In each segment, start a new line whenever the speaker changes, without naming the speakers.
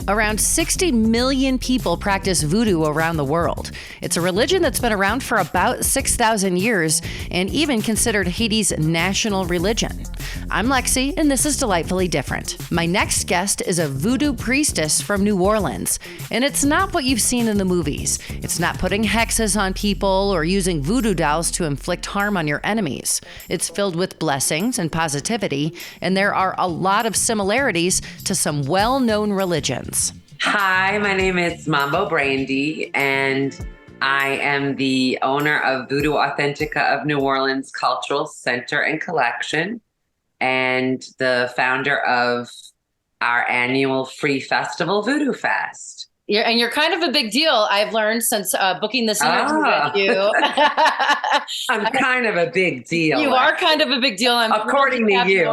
Around 60 million people practice voodoo around the world. It's a religion that's been around for about 6,000 years and even considered Haiti's national religion. I'm Lexi, and this is Delightfully Different. My next guest is a voodoo priestess from New Orleans, and it's not what you've seen in the movies. It's not putting hexes on people or using voodoo dolls to inflict harm on your enemies. It's filled with blessings and positivity, and there are a lot of similarities to some well-known religions.
Hi, my name is Mambo Brandi, and I am the owner of Voodoo Authentica of New Orleans Cultural Center and Collection, and the founder of our annual free festival, Voodoo Fest.
You're kind of a big deal, I've learned since booking this interview with you.
I'm kind of a big deal.
You are kind of a big deal.
According to you.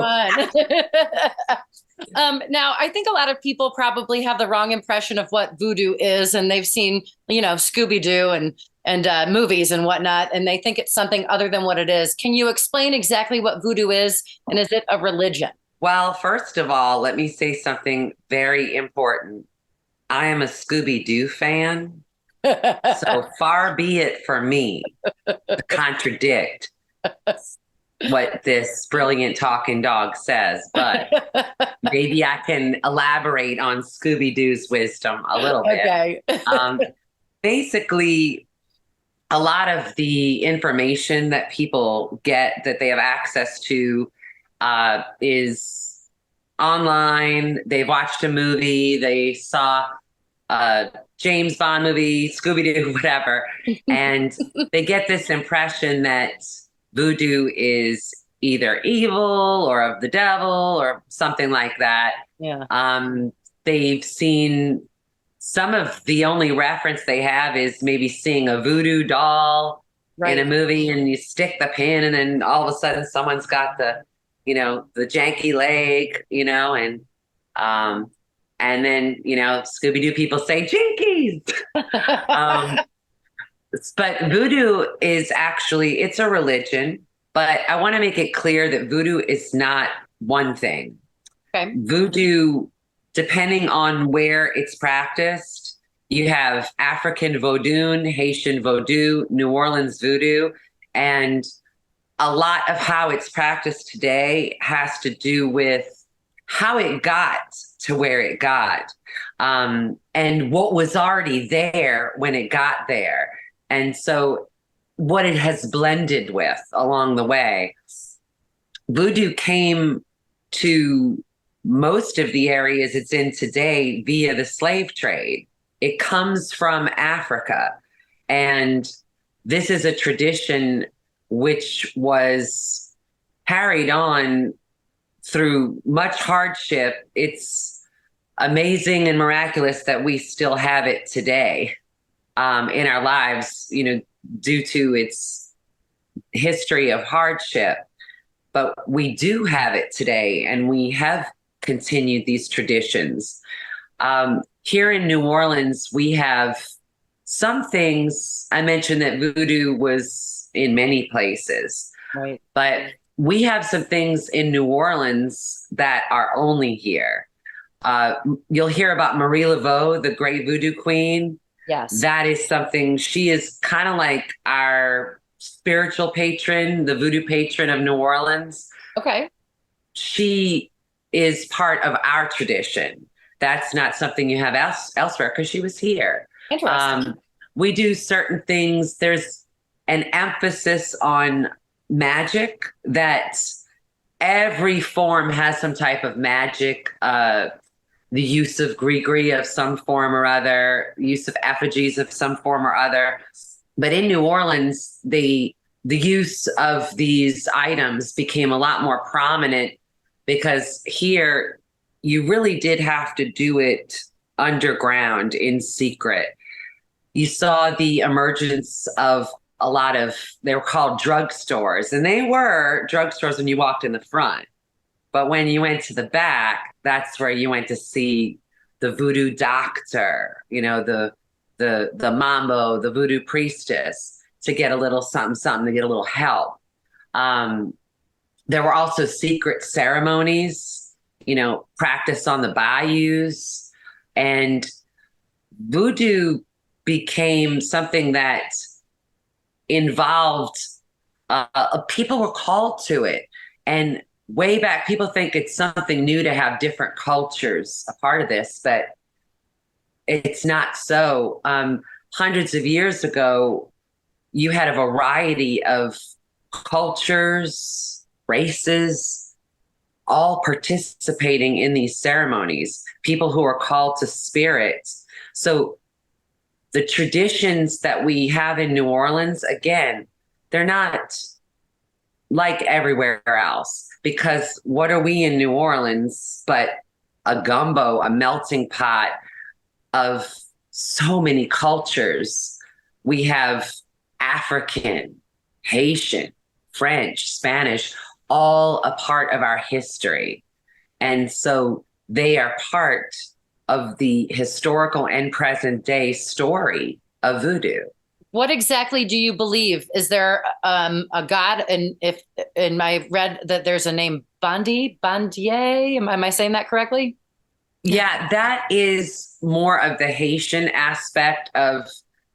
Now, I think a lot of people probably have the wrong impression of what voodoo is, and they've seen, Scooby-Doo and movies and whatnot, and they think it's something other than what it is. Can you explain exactly what voodoo is, and is it a religion?
Well, first of all, let me say something very important. I am a Scooby-Doo fan, so far be it for me to contradict what this brilliant talking dog says, but maybe I can elaborate on Scooby-Doo's wisdom a little bit.
Okay.
Basically, a lot of the information that people get that they have access to is online. They've watched a movie, they saw a James Bond movie, Scooby-Doo, whatever, and they get this impression that voodoo is either evil or of the devil or something like that.
Yeah.
They've seen some of the only reference they have is maybe seeing a voodoo doll in a movie, and you stick the pin and then all of a sudden someone's got the janky leg, and then, Scooby-Doo people say jinkies. But voodoo is actually, it's a religion, but I want to make it clear that voodoo is not one thing.
Okay.
Voodoo, depending on where it's practiced, you have African Vodun, Haitian Vodou, New Orleans voodoo, and a lot of how it's practiced today has to do with how it got to where it got, and what was already there when it got there. And so what it has blended with along the way. Voodoo came to most of the areas it's in today via the slave trade. It comes from Africa. And this is a tradition which was carried on through much hardship. It's amazing and miraculous that we still have it today. In our lives, due to its history of hardship. But we do have it today, and we have continued these traditions. Here in New Orleans, we have some things. I mentioned that voodoo was in many places,
right?
But we have some things in New Orleans that are only here. You'll hear about Marie Laveau, the great voodoo queen.
Yes.
That is something, she is kind of like our spiritual patron, the voodoo patron of New Orleans.
Okay.
She is part of our tradition. That's not something you have elsewhere because she was here.
Interesting.
We do certain things. There's an emphasis on magic, that every form has some type of magic. The use of gree-gree of some form or other, use of effigies of some form or other. But in New Orleans, the use of these items became a lot more prominent because here you really did have to do it underground in secret. You saw the emergence of a lot of, they were called drugstores, and they were drugstores when you walked in the front. But when you went to the back, that's where you went to see the voodoo doctor, the Mambo, the Voodoo Priestess, to get a little something, to get a little help. There were also secret ceremonies, practiced on the bayous. And voodoo became something that involved people were called to it. And way back, people think it's something new to have different cultures a part of this, but it's not so. Hundreds of years ago, you had a variety of cultures, races, all participating in these ceremonies, people who are called to spirits. So the traditions that we have in New Orleans, again, they're not like everywhere else, because what are we in New Orleans but a gumbo, a melting pot of so many cultures? We have African, Haitian, French, Spanish, all a part of our history. And so they are part of the historical and present day story of voodoo.
What exactly do you believe? Is there a god? And I read that there's a name Bandier. Am I saying that correctly?
Yeah, that is more of the Haitian aspect of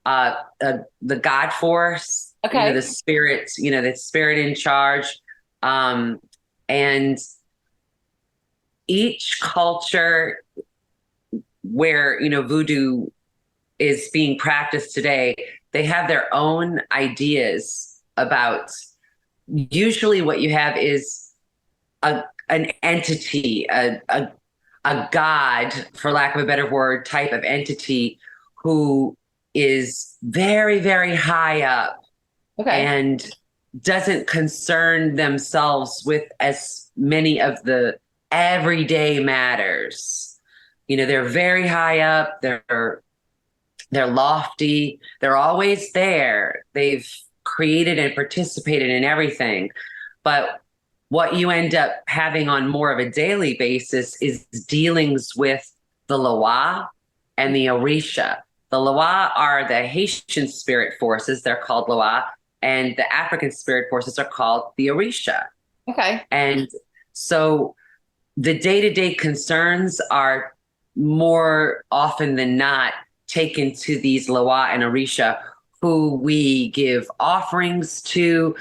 the God force.
Okay.
The spirit, the spirit in charge. And each culture where, voodoo is being practiced today, they have their own ideas about. Usually what you have is an entity, a god, for lack of a better word, type of entity who is very, very high up.
Okay.
And doesn't concern themselves with as many of the everyday matters. They're very high up. They're lofty. They're always there. They've created and participated in everything. But what you end up having on more of a daily basis is dealings with the Loa and the Orisha. The Loa are the Haitian spirit forces. They're called Loa. And the African spirit forces are called the Orisha.
Okay.
And so the day-to-day concerns are more often than not taken to these Loa and Orisha, who we give offerings to.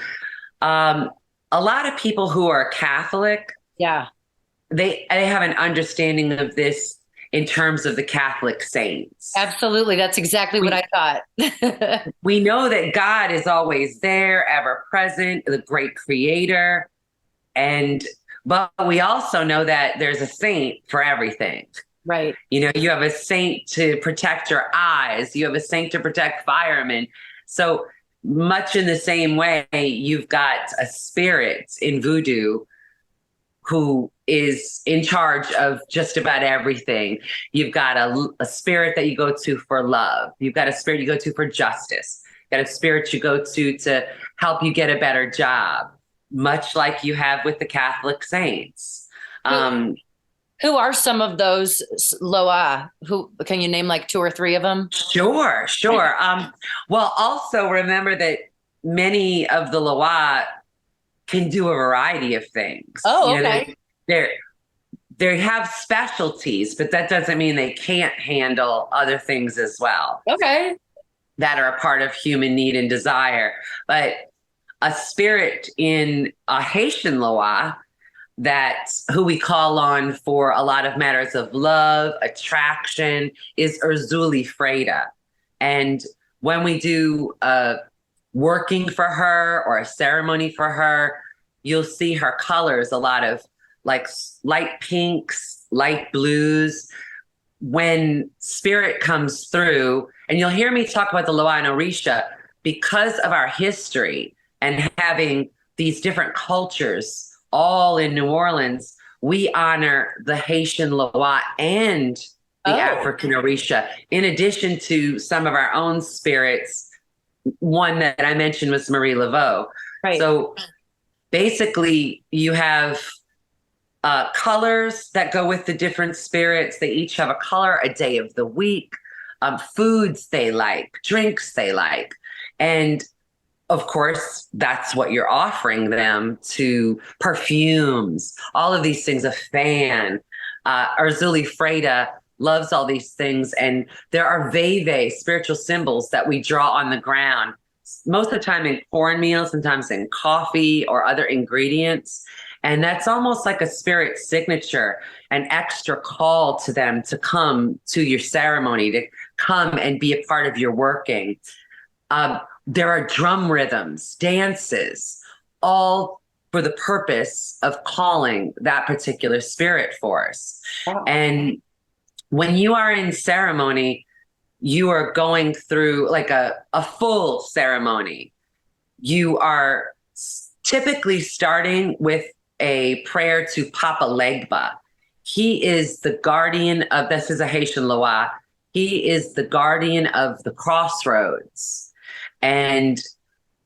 A lot of people who are Catholic,
Yeah.
they have an understanding of this in terms of the Catholic saints.
Absolutely. That's exactly what I thought.
We know that God is always there, ever present, the great creator. But we also know that there's a saint for everything.
Right.
You have a saint to protect your eyes. You have a saint to protect firemen. So much in the same way, you've got a spirit in voodoo who is in charge of just about everything. You've got a spirit that you go to for love. You've got a spirit you go to for justice. You've got a spirit you go to help you get a better job, much like you have with the Catholic saints.
Who are some of those Loa? Who can you name like 2 or 3 of them?
Sure. Well, also remember that many of the Loa can do a variety of things.
Oh, okay.
They have specialties, but that doesn't mean they can't handle other things as well.
Okay.
That are a part of human need and desire. But a spirit in a Haitian Loa who we call on for a lot of matters of love, attraction, is Urzuli Freda. And when we do working for her or a ceremony for her, you'll see her colors, a lot of like light pinks, light blues. When spirit comes through, and you'll hear me talk about the Loa and Orisha, because of our history and having these different cultures all in New Orleans, we honor the Haitian Loa and the African Orisha, in addition to some of our own spirits. One that I mentioned was Marie Laveau.
Right.
So basically, you have colors that go with the different spirits. They each have a color, a day of the week, foods they like, drinks they like. And of course, that's what you're offering them, to perfumes, all of these things, a fan. Urzuli Freda loves all these things. And there are veve, spiritual symbols that we draw on the ground, most of the time in cornmeal, sometimes in coffee or other ingredients. And that's almost like a spirit signature, an extra call to them to come to your ceremony, to come and be a part of your working. There are drum rhythms, dances, all for the purpose of calling that particular spirit force.
Wow.
And when you are in ceremony, you are going through like a full ceremony. You are typically starting with a prayer to Papa Legba. He is the guardian of, this is a Haitian Loa. He is the guardian of the crossroads. And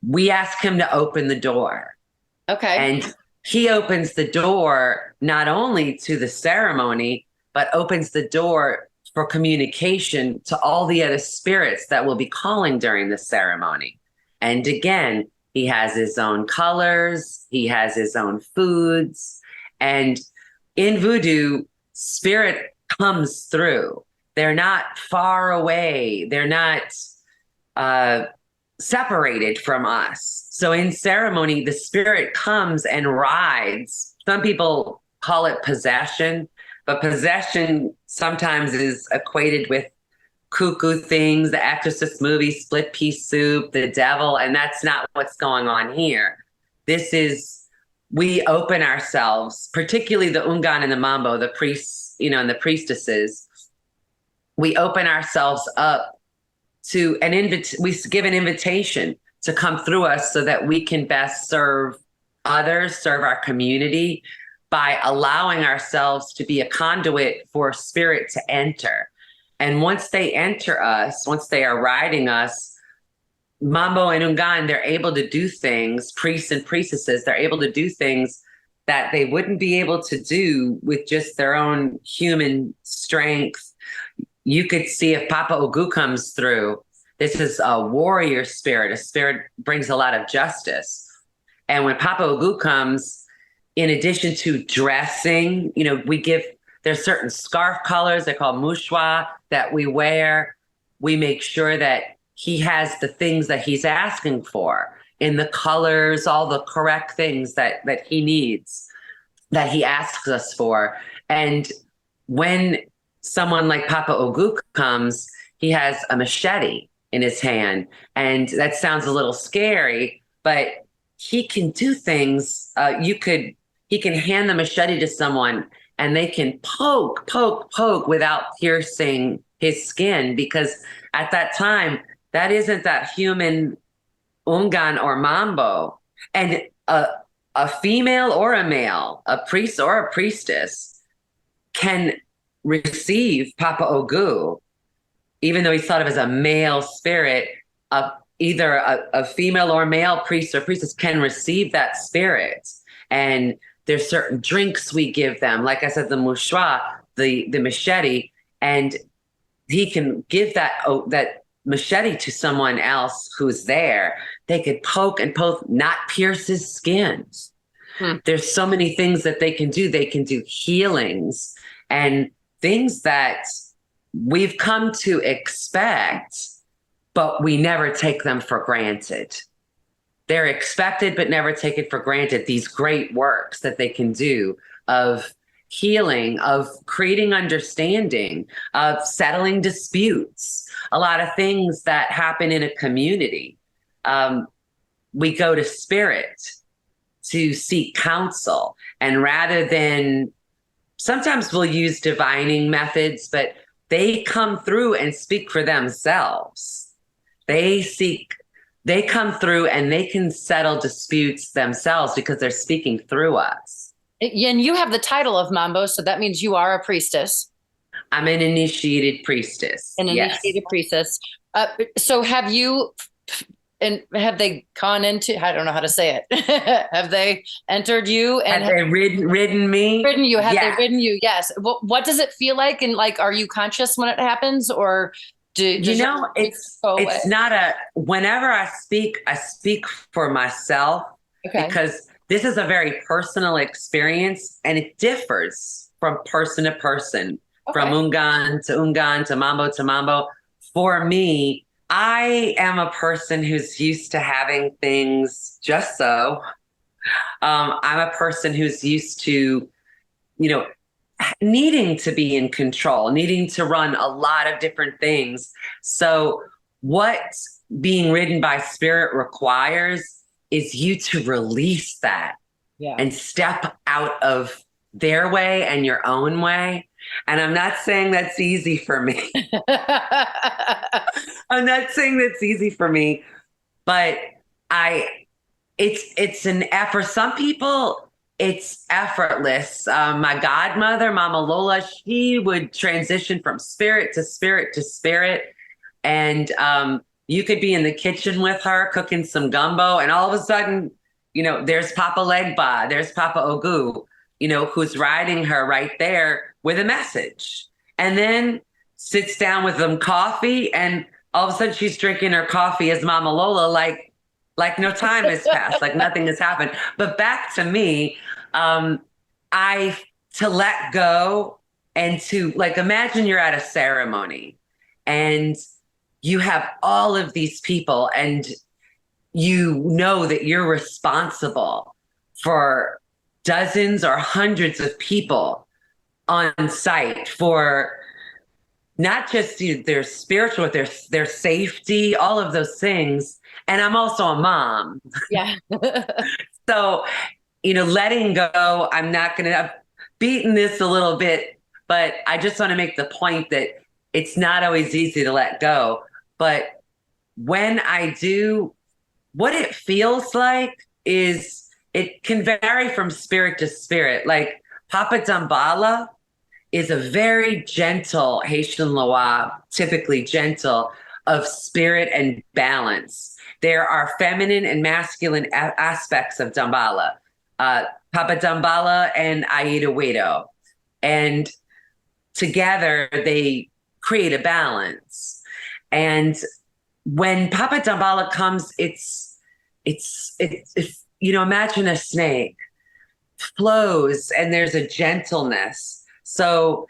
we ask him to open the door.
Okay.
And he opens the door not only to the ceremony, but opens the door for communication to all the other spirits that will be calling during the ceremony. And again, he has his own colors, he has his own foods. And in voodoo, spirit comes through. They're not far away. They're not separated from us. So in ceremony, the spirit comes and rides. Some people call it possession, but possession sometimes is equated with cuckoo things, the Exorcist movie, split pea soup, the devil, and that's not what's going on here. This is, we open ourselves, particularly the Ungan and the Mambo, the priests, and the priestesses. We open ourselves up to we give an invitation to come through us so that we can best serve others, serve our community by allowing ourselves to be a conduit for spirit to enter. And once they enter us, once they are riding us, Mambo and Ungan, they're able to do things, priests and priestesses, they're able to do things that they wouldn't be able to do with just their own human strength. You could see if Papa Ogu comes through, this is a warrior spirit. A spirit brings a lot of justice. And when Papa Ogu comes, in addition to dressing, there's certain scarf colors, they're called mouchoir, that we wear. We make sure that he has the things that he's asking for in the colors, all the correct things that he needs, that he asks us for. And when someone like Papa Ogu comes, he has a machete in his hand. And that sounds a little scary, but he can do things. He can hand the machete to someone and they can poke without piercing his skin, because at that time, that isn't that human Ungan or Mambo. And a female or a male, a priest or a priestess, can receive Papa Ogu, even though he's thought of as a male spirit. Either a female or male priest or priestess can receive that spirit. And there's certain drinks we give them, like I said, the mouchoir, the machete, and he can give that machete to someone else who's there. They could poke, not pierce his skin. There's so many things that they can do. They can do healings and things that we've come to expect, but we never take them for granted. They're expected, but never taken for granted. These great works that they can do of healing, of creating understanding, of settling disputes, a lot of things that happen in a community. We go to spirit to seek counsel. And rather than, sometimes we'll use divining methods, but they come through and speak for themselves. They come through and they can settle disputes themselves because they're speaking through us.
And you have the title of Mambo, so that means you are a priestess.
I'm an initiated priestess.
Initiated priestess. So have they gone into, I don't know how to say it. Have they entered you? And
have they ridden me?
Ridden you? Have they ridden you? Yes. What does it feel like? And are you conscious when it happens, or
it's not whenever I speak for myself, because this is a very personal experience and it differs from person to person. from
Okay.
ungan to mambo. For me, I am a person who's used to having things just so. I'm a person who's used to, you know, needing to be in control, needing to run a lot of different things. So, what being ridden by spirit requires is you to release that
Yeah.
and step out of their way and your own way. And I'm not saying that's easy for me. I'm not saying that's easy for me, but I it's an effort. Some people it's effortless. My godmother, Mama Lola, she would transition from spirit to spirit to spirit. And you could be in the kitchen with her cooking some gumbo, and all of a sudden, there's Papa Legba, there's Papa Ogu, who's riding her right there with a message. And then sits down with them coffee, and all of a sudden she's drinking her coffee as Mama Lola, like no time has passed, like nothing has happened. But back to me, I to let go and to like imagine you're at a ceremony and you have all of these people and you know that you're responsible for dozens or hundreds of people on site for not just their spiritual, their safety, all of those things. And I'm also a mom.
Yeah.
So, letting go, I'm not going to have beaten this a little bit, but I just want to make the point that it's not always easy to let go. But when I do, what it feels like is it can vary from spirit to spirit. Like Papa Dambala is a very gentle Haitian Loa, typically gentle, of spirit and balance. There are feminine and masculine aspects of Dambala. Papa Dambala and Aida Wedo. And together they create a balance. And when Papa Dambala comes, it's imagine a snake flows and there's a gentleness. So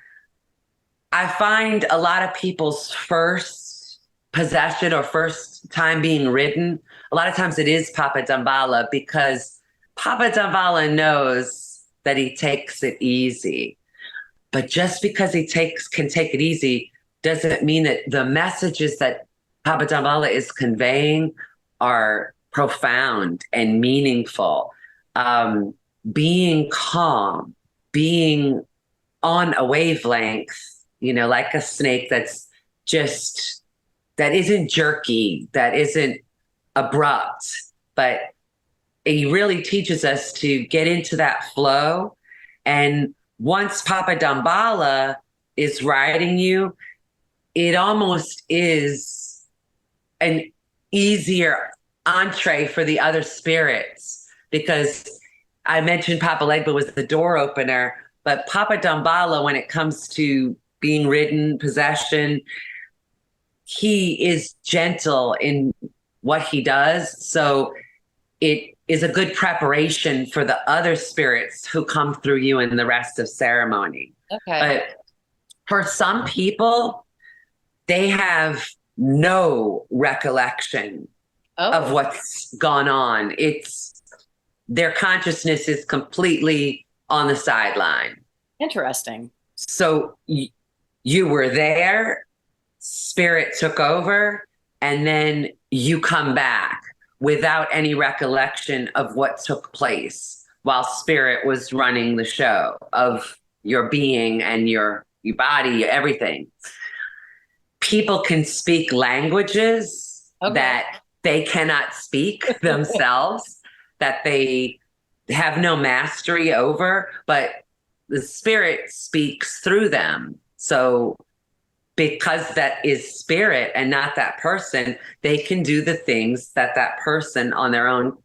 I find a lot of people's first possession or first time being ridden, a lot of times it is Papa Dambala because Papa Dambala knows that he takes it easy. But just because he can take it easy doesn't mean that the messages that Papa Dambala is conveying are profound and meaningful. Being calm, being on a wavelength, like a snake that isn't jerky, that isn't abrupt, but he really teaches us to get into that flow. And once Papa Dambala is riding you, it almost is an easier entree for the other spirits because I mentioned Papa Legba was the door opener, but Papa Dambala, when it comes to being ridden, possession, he is gentle in what he does. So it is a good preparation for the other spirits who come through you in the rest of ceremony.
Okay.
But for some people, they have no recollection of what's gone on. Their consciousness is completely on the sideline.
Interesting.
So you were there, spirit took over, and then you come back without any recollection of what took place while spirit was running the show of your being and your body, everything. People can speak languages that they cannot speak themselves, that they have no mastery over, but the spirit speaks through them. So because that is spirit and not that person, they can do the things that person on their own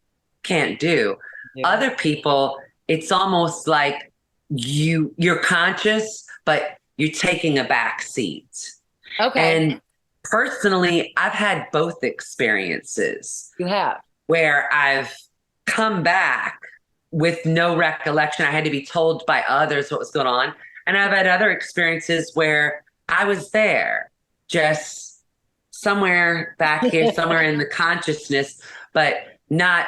can't do. Yeah. Other people, it's almost like you're conscious, but you're taking a back seat. Okay. And personally, I've had both experiences.
You have?
Where I've come back with no recollection. I had to be told by others what was going on. And I've had other experiences where I was there, just somewhere back here, somewhere in the consciousness, but not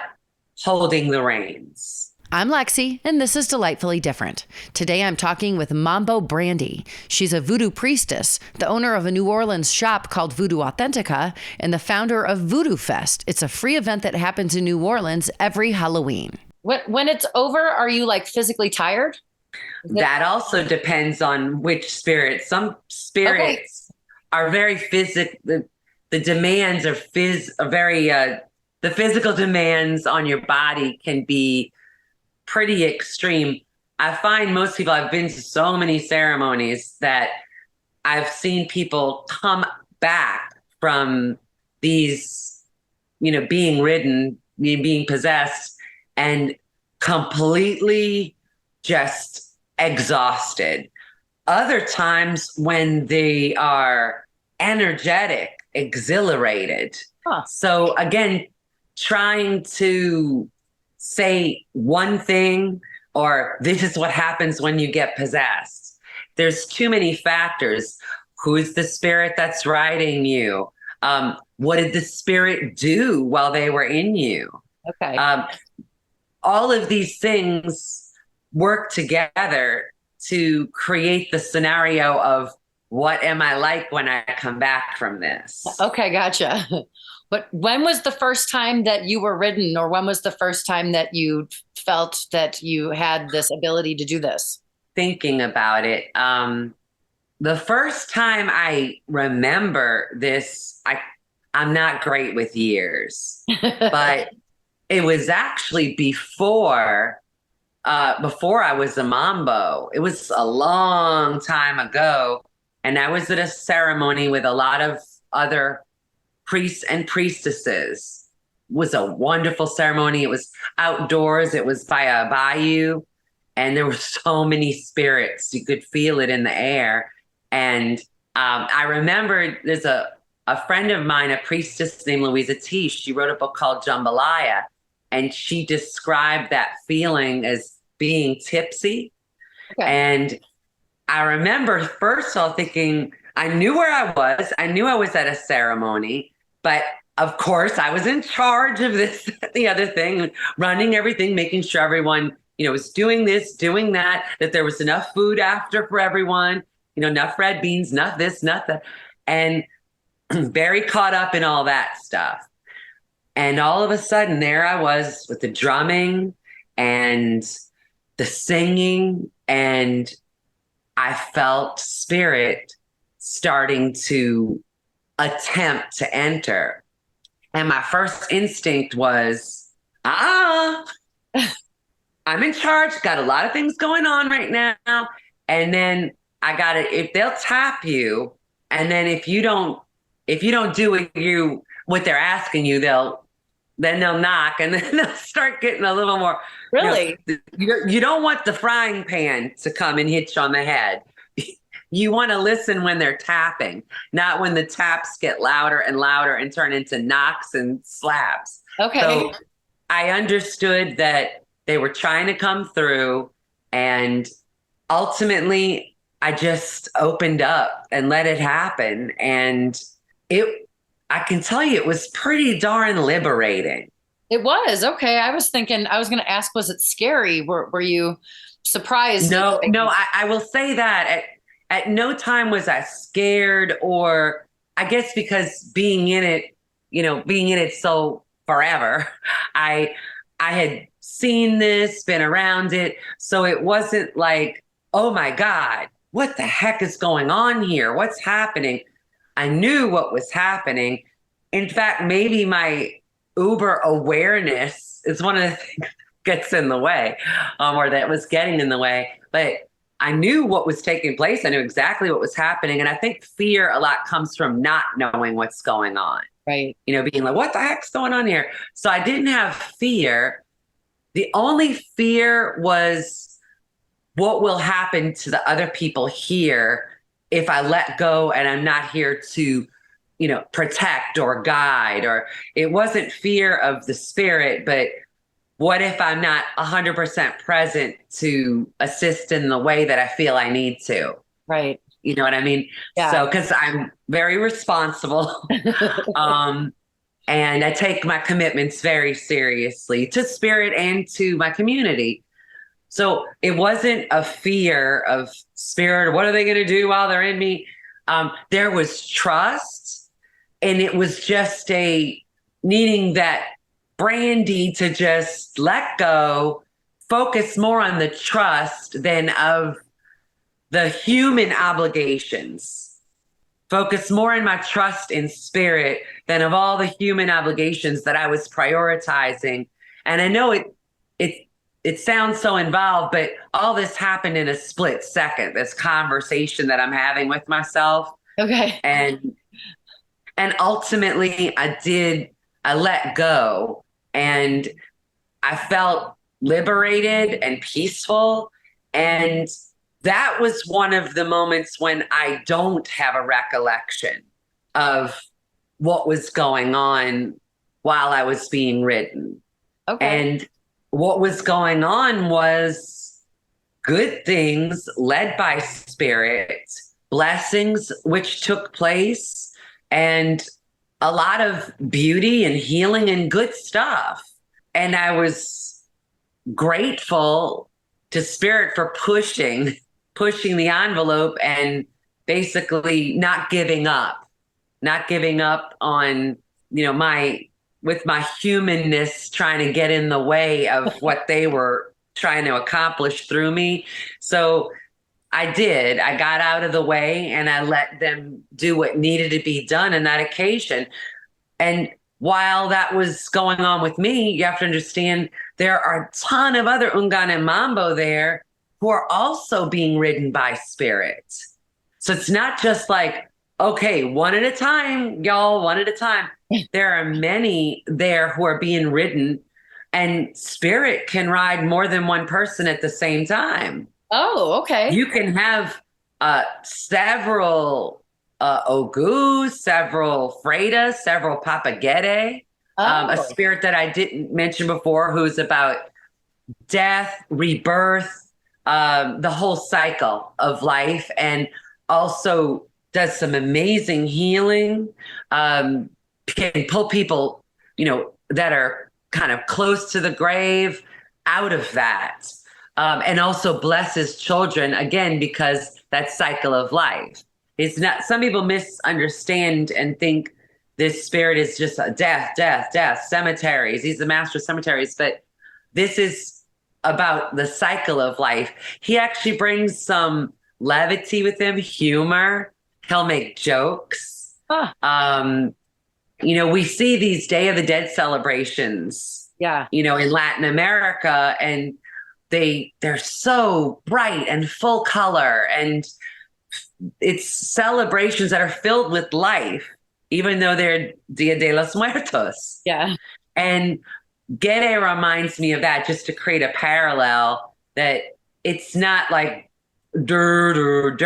holding the reins.
I'm Lexi, and this is Delightfully Different. Today I'm talking with Mambo Brandi. She's a Voodoo Priestess, the owner of a New Orleans shop called Voodoo Authentica, and the founder of Voodoo Fest. It's a free event that happens in New Orleans every Halloween. When it's over, are you like physically tired?
That also depends on which spirit. Some spirits are very physical. The demands are very, the physical demands on your body can be pretty extreme. I find most people, I've been to so many ceremonies that I've seen people come back from these, being ridden, being possessed, and completely just exhausted. Other times when they are energetic, exhilarated.
Huh.
So again, trying to say one thing or this is what happens when you get possessed. There's too many factors. Who's the spirit that's riding you? What did the spirit do while they were in you?
Okay.
All of these things work together to create the scenario of what am I like when I come back from this?
Okay, gotcha. But when was the first time that you were ridden, or when was the first time that you felt that you had this ability to do this?
Thinking about it, the first time I remember this, I'm not great with years, but it was actually before I was a Mambo. It was a long time ago, and I was at a ceremony with a lot of other priests and priestesses. It was a wonderful ceremony. It was outdoors. It was by a bayou, and there were so many spirits. You could feel it in the air. And I remember there's a friend of mine, a priestess named Louisa T. She wrote a book called Jambalaya, and she described that feeling as being tipsy. Okay. And I remember first of all thinking, I knew where I was. I knew I was at a ceremony, but of course I was in charge of this, the other thing, running everything, making sure everyone, was doing this, doing that, that there was enough food after for everyone, enough red beans, enough this, enough that, and very caught up in all that stuff. And all of a sudden there I was with the drumming and the singing, and I felt spirit starting to attempt to enter. And my first instinct was, I'm in charge, got a lot of things going on right now. And then I got it. If they'll tap you, and then if you don't do what they're asking you, they'll knock, and then they'll start getting a little more.
Really?
You don't want the frying pan to come and hit you on the head. You want to listen when they're tapping, not when the taps get louder and louder and turn into knocks and slaps.
Okay.
So I understood that they were trying to come through, and ultimately I just opened up and let it happen. And I can tell you, it was pretty darn liberating.
It was. Okay. I was going to ask, was it scary? Were you surprised?
No, I will say that at no time was I scared, or I guess because being in it so forever, I had seen this, been around it. So it wasn't like, oh my God, what the heck is going on here? What's happening? I knew what was happening. In fact, maybe my uber awareness is one of the things that gets in the way, or that was getting in the way. But I knew what was taking place. I knew exactly what was happening. And I think fear a lot comes from not knowing what's going on.
Right.
Being like, what the heck's going on here? So I didn't have fear. The only fear was what will happen to the other people here if I let go and I'm not here to, protect or guide. Or it wasn't fear of the spirit, but what if I'm not 100% present to assist in the way that I feel I need to?
Right.
You know what I mean?
Yeah.
So, because I'm very responsible, and I take my commitments very seriously to spirit and to my community. So it wasn't a fear of spirit. What are they going to do while they're in me? There was trust, and it was just a needing that Brandy to just let go, focus more on the trust than of the human obligations. Focus more in my trust in spirit than of all the human obligations that I was prioritizing. And I know it it sounds so involved, but all this happened in a split second, this conversation that I'm having with myself.
Okay.
And ultimately I let go, and I felt liberated and peaceful. And that was one of the moments when I don't have a recollection of what was going on while I was being ridden.
Okay.
And what was going on was good things led by spirit, blessings which took place, and a lot of beauty and healing and good stuff. And I was grateful to spirit for pushing the envelope and basically not giving up on, my with my humanness trying to get in the way of what they were trying to accomplish through me. So I got out of the way and I let them do what needed to be done on that occasion. And while that was going on with me, you have to understand there are a ton of other Ungan and Mambo there who are also being ridden by spirit. So it's not just like, okay, one at a time, y'all, one at a time. There are many there who are being ridden, and spirit can ride more than one person at the same time.
Oh, okay.
You can have several Ogus, several Fredas, several Papagete, a spirit that I didn't mention before who's about death, rebirth, the whole cycle of life, and also does some amazing healing. Can pull people, that are kind of close to the grave out of that. And also blesses children, again, because that cycle of life. It's not, some people misunderstand and think this spirit is just a death, cemeteries. He's the master of cemeteries. But this is about the cycle of life. He actually brings some levity with him, humor. He'll make jokes. We see these Day of the Dead celebrations, in Latin America, and they're so bright and full color, and it's celebrations that are filled with life, even though they're Dia de los Muertos.
Yeah.
And Gede reminds me of that, just to create a parallel, that it's not like dirge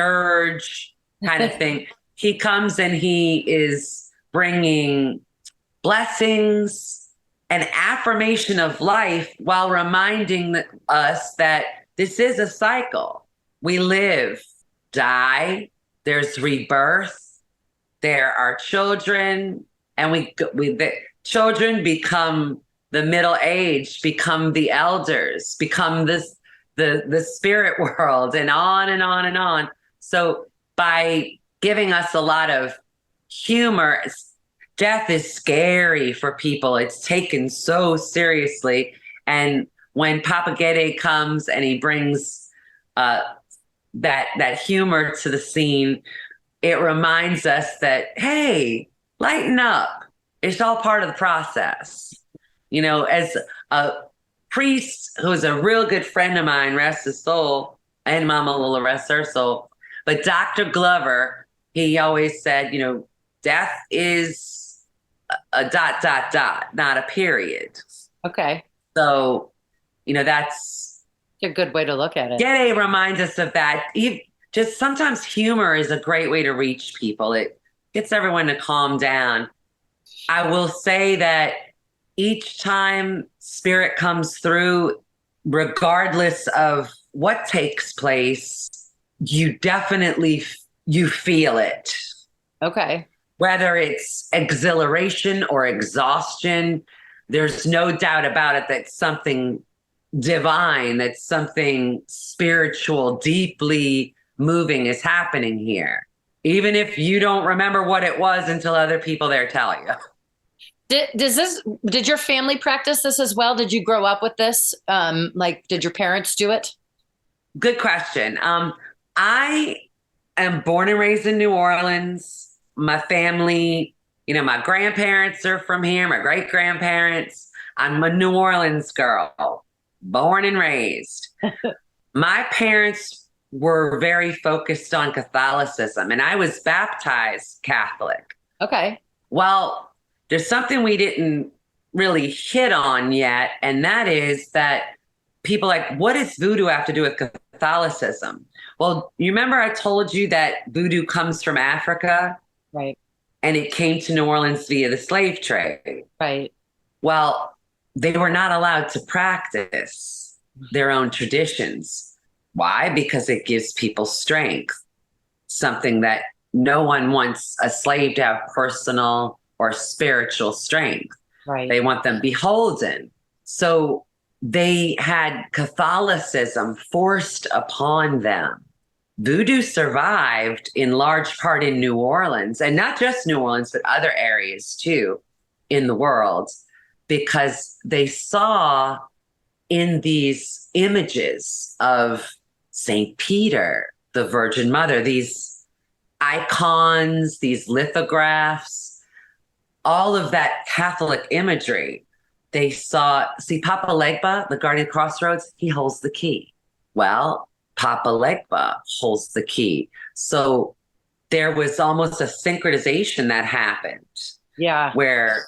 kind of thing. He comes and he is bringing blessings and affirmation of life while reminding us that this is a cycle. We live, die, there's rebirth, there are children, and the children become the middle age, become the elders, become the spirit world, and on and on and on. So by giving us a lot of humor, death is scary for people. It's taken so seriously. And when Papa Gede comes and he brings that humor to the scene, it reminds us that, hey, lighten up. It's all part of the process. As a priest who's a real good friend of mine, rest his soul, and Mama Lula, rest her soul. But Dr. Glover, he always said, death is a ... not a period.
Okay.
So, that's
a good way to look at it.
Gede reminds us of that. Just sometimes humor is a great way to reach people. It gets everyone to calm down. I will say that each time spirit comes through, regardless of what takes place, you definitely you feel it.
Okay.
Whether it's exhilaration or exhaustion, there's no doubt about it that something divine, that something spiritual, deeply moving is happening here. Even if you don't remember what it was until other people there tell you.
Did your family practice this as well? Did you grow up with this? Like, did your parents do it?
Good question. I am born and raised in New Orleans. My family, my grandparents are from here, my great grandparents. I'm a New Orleans girl, born and raised. My parents were very focused on Catholicism, and I was baptized Catholic.
Okay.
Well, there's something we didn't really hit on yet, and that is that people like, what does voodoo have to do with Catholicism? Well, you remember I told you that voodoo comes from Africa?
Right.
And it came to New Orleans via the slave trade.
Right.
Well, they were not allowed to practice their own traditions. Why? Because it gives people strength, something that no one wants a slave to have personal or spiritual strength.
Right.
They want them beholden. So they had Catholicism forced upon them. Voodoo survived in large part in New Orleans, and not just New Orleans, but other areas too in the world, because they saw in these images of St. Peter, the Virgin Mother, these icons, these lithographs, all of that Catholic imagery. They see Papa Legba, the guardian of crossroads, he holds the key. Well, Papa Legba holds the key. So there was almost a synchronization that happened.
Yeah.
Where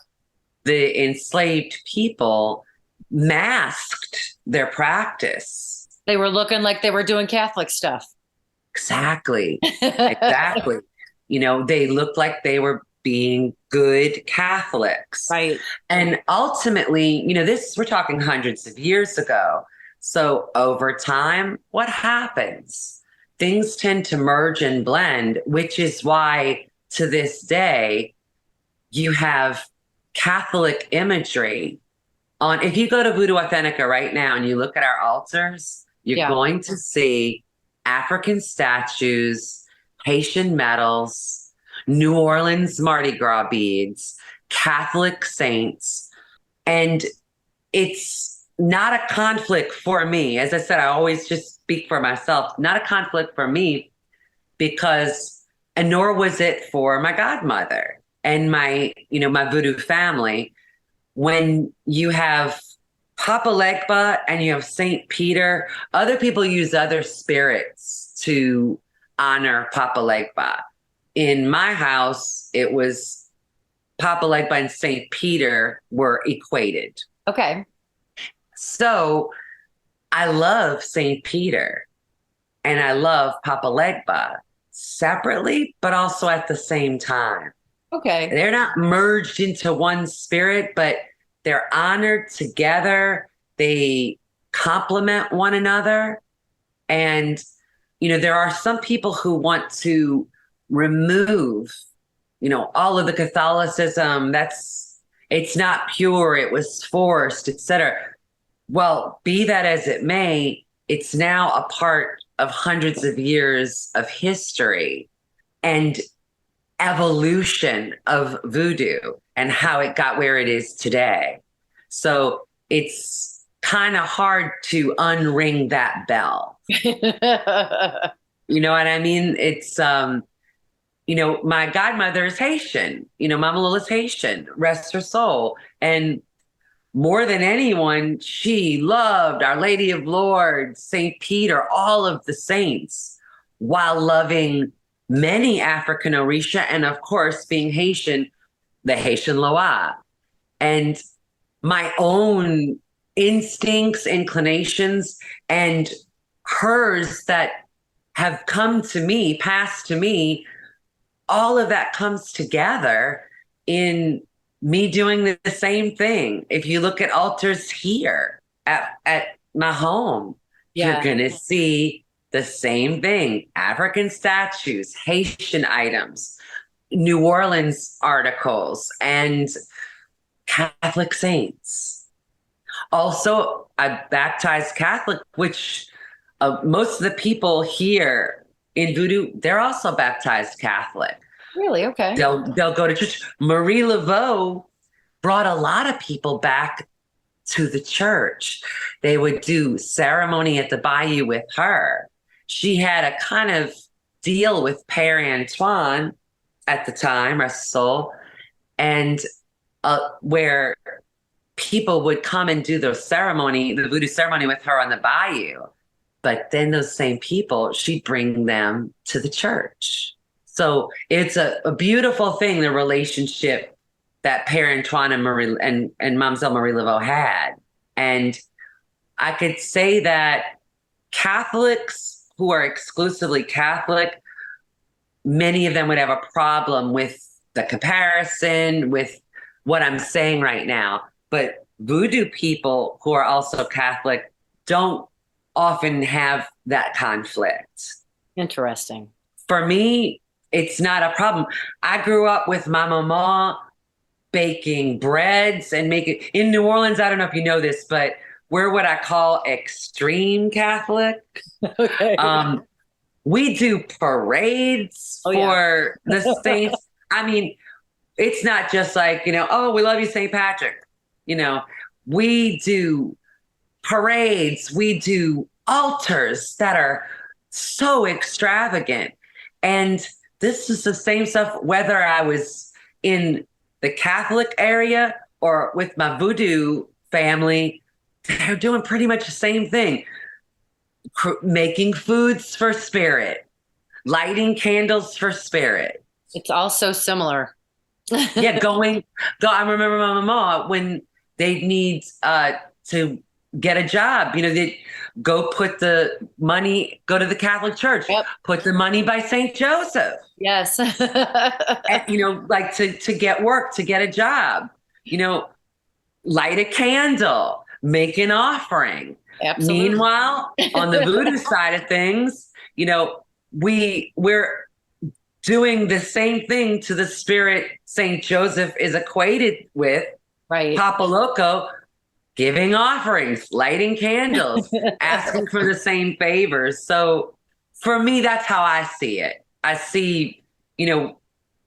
the enslaved people masked their practice.
They were looking like they were doing Catholic stuff.
Exactly. Exactly. They looked like they were being good Catholics.
Right.
And ultimately, we're talking hundreds of years ago. So over time, what happens? Things tend to merge and blend, which is why to this day, you have Catholic imagery on. If you go to Voodoo Authentica right now and you look at our altars, you're going to see African statues, Haitian medals, New Orleans Mardi Gras beads, Catholic saints. And it's not a conflict for me. As I said, I always just speak for myself. Not a conflict for me and nor was it for my godmother and my voodoo family. When you have Papa Legba and you have St. Peter, other people use other spirits to honor Papa Legba. In my house, it was Papa Legba and St. Peter were equated.
Okay.
So I love St. Peter and I love Papa Legba separately, but also at the same time.
Okay.
They're not merged into one spirit, but they're honored together. They complement one another. And, there are some people who want to remove, all of the Catholicism. It's not pure. It was forced, etc. Well, be that as it may, it's now a part of hundreds of years of history and evolution of voodoo and how it got where it is today. So it's kind of hard to unring that bell. You know what I mean? It's, my godmother is Haitian, Mama Lola's Haitian, rest her soul. And more than anyone, she loved Our Lady of Lourdes, St. Peter, all of the saints, while loving many African Orisha, and of course, being Haitian, the Haitian Loa. And my own instincts, inclinations, and hers that have come to me, passed to me, all of that comes together in me doing the same thing. If you look at altars here at my home, you're going to see the same thing. African statues, Haitian items, New Orleans articles, and Catholic saints. Also, I baptized Catholic, which most of the people here in Voodoo, they're also baptized Catholic.
Really? Okay.
They'll go to church. Marie Laveau brought a lot of people back to the church. They would do ceremony at the bayou with her. She had a kind of deal with Père Antoine at the time, rest his soul, and where people would come and do the voodoo ceremony with her on the bayou. But then those same people, she'd bring them to the church. So it's a beautiful thing, the relationship that Père Antoine and Mamselle Marie Laveau had. And I could say that Catholics who are exclusively Catholic, many of them would have a problem with the comparison, with what I'm saying right now. But Voodoo people who are also Catholic don't often have that conflict.
Interesting.
For me, it's not a problem. I grew up with my mama baking breads and making in New Orleans. I don't know if you know this, but we're what I call extreme Catholic.
Okay.
We do parades for the saints. I mean, it's not just like, oh, we love you, St. Patrick. We do parades. We do altars that are so extravagant. And this is the same stuff, whether I was in the Catholic area or with my Voodoo family, they're doing pretty much the same thing. Making foods for spirit, lighting candles for spirit.
It's all so similar.
Yeah, I remember my mama when they need to get a job, they go to the Catholic Church, put the money by St. Joseph.
Yes.
And, like to get work, to get a job, light a candle, make an offering.
Absolutely.
Meanwhile, on the Voodoo side of things, we're doing the same thing to the spirit St. Joseph is equated with,
right?
Papa Loco, giving offerings, lighting candles, asking for the same favors. So for me, that's how I see it. I see,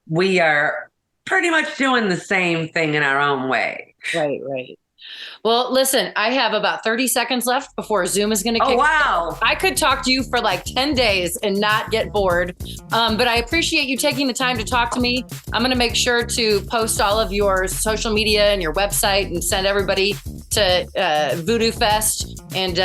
we are pretty much doing the same thing in our own way.
Right, right. Well, listen, I have about 30 seconds left before Zoom is going to kick.
Oh, wow.
I could talk to you for like 10 days and not get bored. But I appreciate you taking the time to talk to me. I'm going to make sure to post all of your social media and your website and send everybody to Voodoo Fest and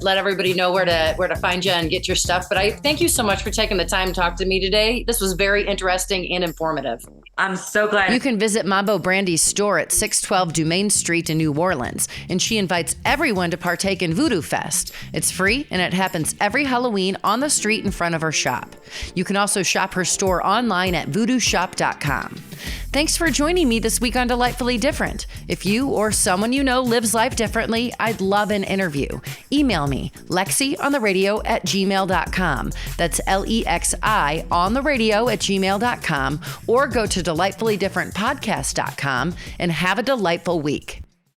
let everybody know where to find you and get your stuff. But I thank you so much for taking the time to talk to me today. This was very interesting and informative.
I'm so glad.
You can visit Mambo Brandi's store at 612 Dumaine Street in New Orleans, and she invites everyone to partake in Voodoo Fest. It's free, and it happens every Halloween on the street in front of her shop. You can also shop her store online at voodooshop.com. Thanks for joining me this week on Delightfully Different. If you or someone you know lives life differently, I'd love an interview. Email me, lexiontheradio@gmail.com. That's LEXI on the radio @gmail.com, or go to delightfullydifferentpodcast.com and have a delightful week.